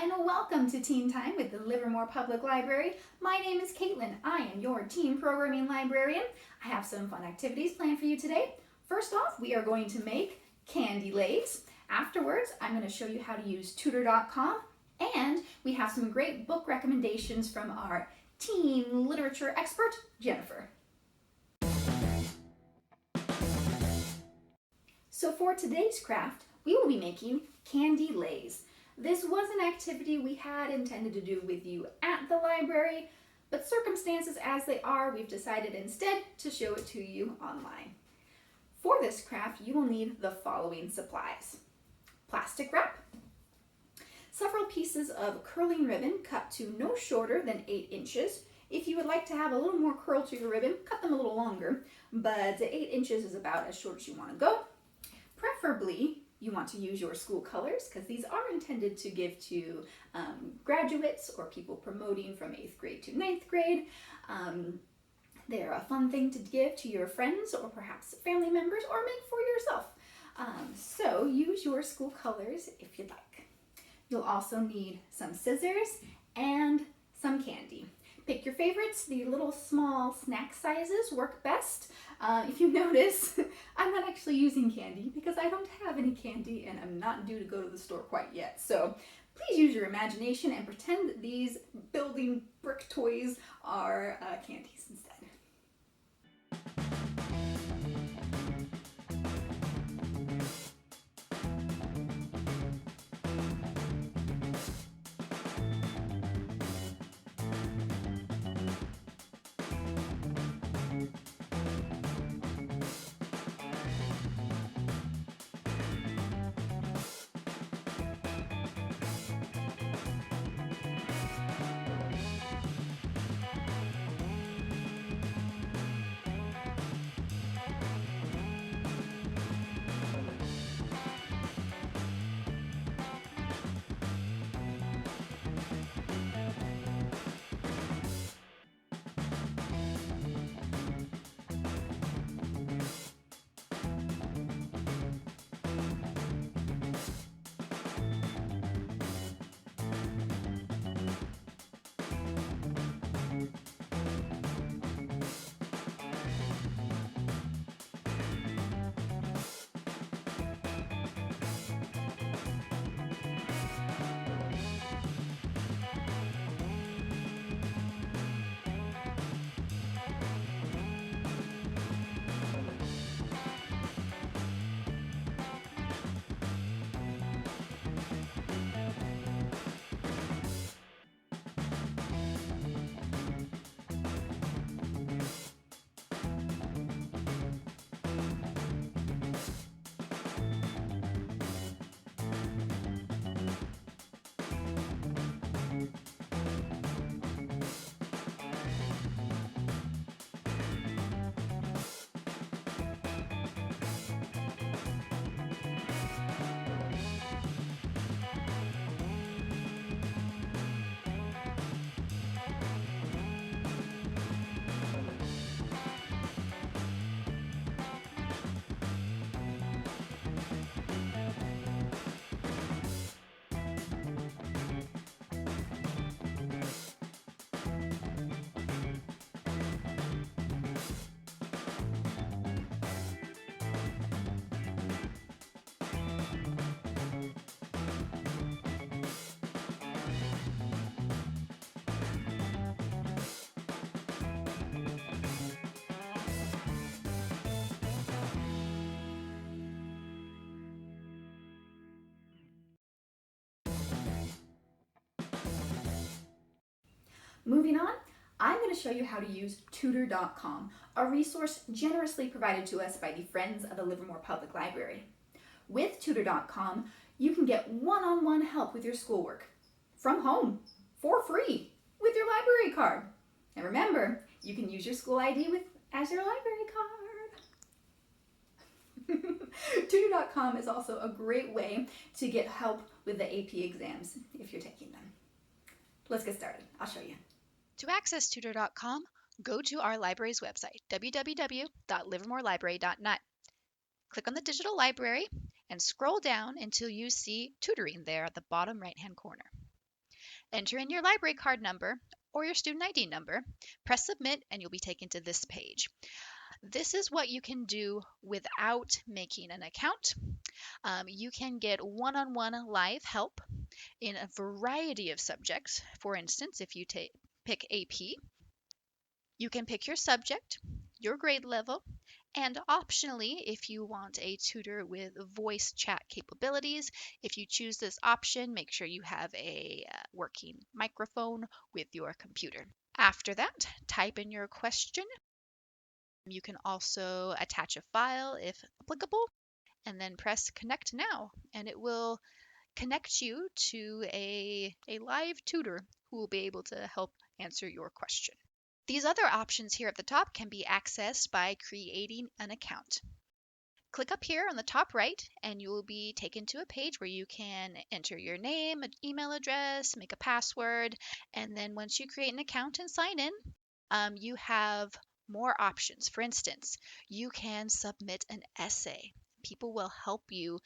and welcome to Teen Time with the Livermore Public Library. My name is Caitlin. I am your teen programming librarian. I have some fun activities planned for you today. First off, we are going to make candy Leis. Afterwards, I'm going to show you how to use Tutor.com, and we have some great book recommendations from our teen literature expert, Jennifer. So for today's craft, we will be making candy Leis. This was an activity we had intended to do with you at the library, but circumstances as they are, we've decided instead to show it to you online. For this craft, you will need the following supplies: plastic wrap, several pieces of curling ribbon cut to no shorter than 8 inches. If you would like to have a little more curl to your ribbon, cut them a little longer, but 8 inches is about as short as you want to go. Preferably, you want to use your school colors because these are intended to give to graduates or people promoting from 8th grade to 9th grade. They're a fun thing to give to your friends or perhaps family members, or make for yourself. So use your school colors if you'd like. You'll also need some scissors and some candy. Pick your favorites. The little small snack sizes work best. If you notice, I'm not actually using candy because I don't have any candy and I'm not due to go to the store quite yet. So please use your imagination and pretend that these building brick toys are candies instead. Moving on, I'm going to show you how to use Tutor.com, a resource generously provided to us by the Friends of the Livermore Public Library. With Tutor.com, you can get one-on-one help with your schoolwork from home for free with your library card. And remember, you can use your school ID as your library card. Tutor.com is also a great way to get help with the AP exams if you're taking them. Let's get started. I'll show you. To access Tutor.com, go to our library's website, www.livermorelibrary.net. Click on the digital library and scroll down until you see tutoring there at the bottom right-hand corner. Enter in your library card number or your student ID number, press submit, and you'll be taken to this page. This is what you can do without making an account. You can get one-on-one live help in a variety of subjects. For instance, if you pick AP, you can pick your subject, your grade level, and optionally, if you want a tutor with voice chat capabilities, if you choose this option, make sure you have a working microphone with your computer. After that, type in your question. You can also attach a file if applicable, and then press connect now, and it will connect you to a live tutor who will be able to help answer your question. These other options here at the top can be accessed by creating an account. Click up here on the top right and you will be taken to a page where you can enter your name, an email address, make a password, and then once you create an account and sign in, you have more options. For instance, you can submit an essay. People will help you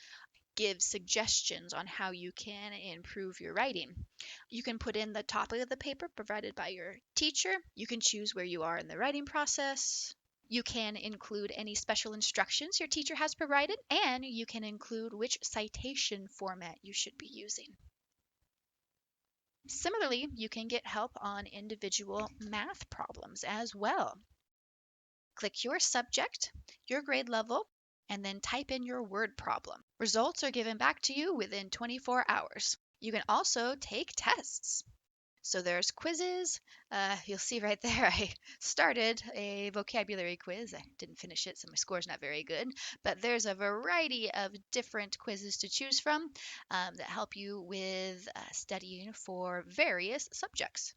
give suggestions on how you can improve your writing. You can put in the topic of the paper provided by your teacher. You can choose where you are in the writing process. You can include any special instructions your teacher has provided, and you can include which citation format you should be using. Similarly, you can get help on individual math problems as well. Click your subject, your grade level, and then type in your word problem. Results are given back to you within 24 hours. You can also take tests. So there's quizzes. You'll see right there, I started a vocabulary quiz. I didn't finish it, so my score's not very good. But there's a variety of different quizzes to choose from that help you with studying for various subjects.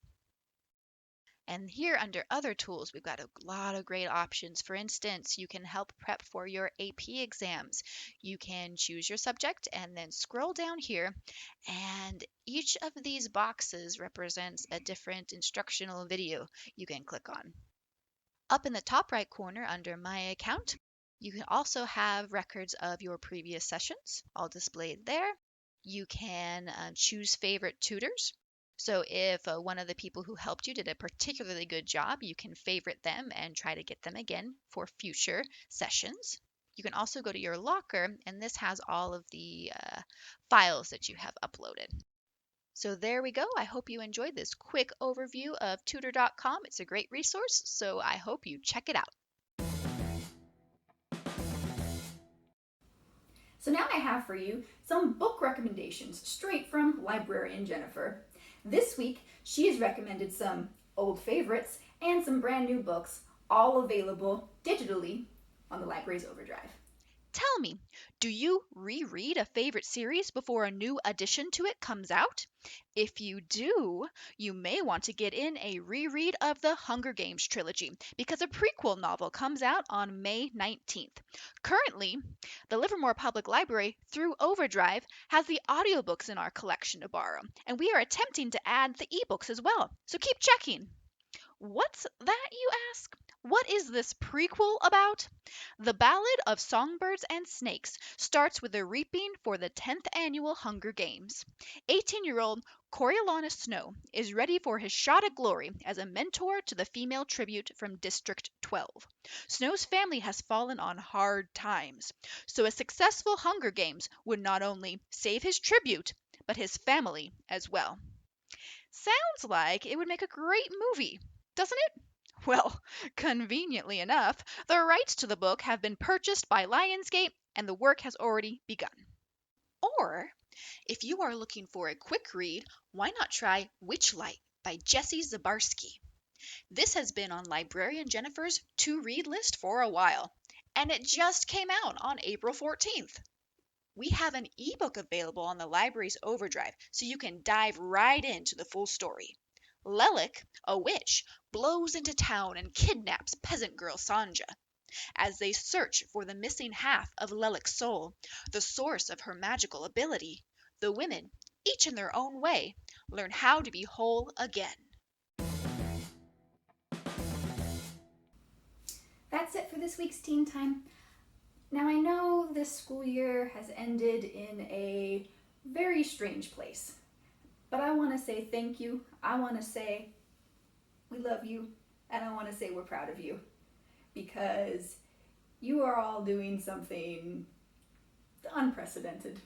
And here under other tools, we've got a lot of great options. For instance, you can help prep for your AP exams. You can choose your subject and then scroll down here, and each of these boxes represents a different instructional video you can click on. Up in the top right corner under My Account, you can also have records of your previous sessions, all displayed there. You can choose favorite tutors. So if one of the people who helped you did a particularly good job, you can favorite them and try to get them again for future sessions. You can also go to your locker, and this has all of the files that you have uploaded. So there we go. I hope you enjoyed this quick overview of Tutor.com. It's a great resource, so I hope you check it out. So now I have for you some book recommendations straight from librarian Jennifer. This week, she has recommended some old favorites and some brand new books, all available digitally on the library's Overdrive. Tell me, do you reread a favorite series before a new addition to it comes out? If you do, you may want to get in a reread of the Hunger Games trilogy because a prequel novel comes out on May 19th. Currently, the Livermore Public Library, through Overdrive, has the audiobooks in our collection to borrow, and we are attempting to add the ebooks as well, so keep checking. What's that, you ask? What is this prequel about? The Ballad of Songbirds and Snakes starts with the reaping for the 10th annual Hunger Games. 18-year-old Coriolanus Snow is ready for his shot at glory as a mentor to the female tribute from District 12. Snow's family has fallen on hard times, so a successful Hunger Games would not only save his tribute, but his family as well. Sounds like it would make a great movie, doesn't it? Well, conveniently enough, the rights to the book have been purchased by Lionsgate and the work has already begun. Or, if you are looking for a quick read, why not try Witchlight by Jessie Zabarski? This has been on Librarian Jennifer's to-read list for a while, and it just came out on April 14th. We have an ebook available on the library's Overdrive, so you can dive right into the full story. Lelik, a witch, blows into town and kidnaps peasant girl Sanja. As they search for the missing half of Lelik's soul, the source of her magical ability, the women, each in their own way, learn how to be whole again. That's it for this week's Teen Time. Now I know this school year has ended in a very strange place. But I want to say thank you. I want to say we love you, and I want to say we're proud of you, because you are all doing something unprecedented,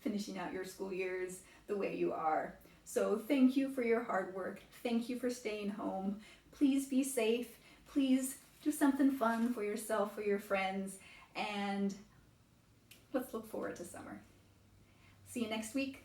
finishing out your school years the way you are. So thank you for your hard work. Thank you for staying home. Please be safe. Please do something fun for yourself, for your friends, and let's look forward to summer. See you next week.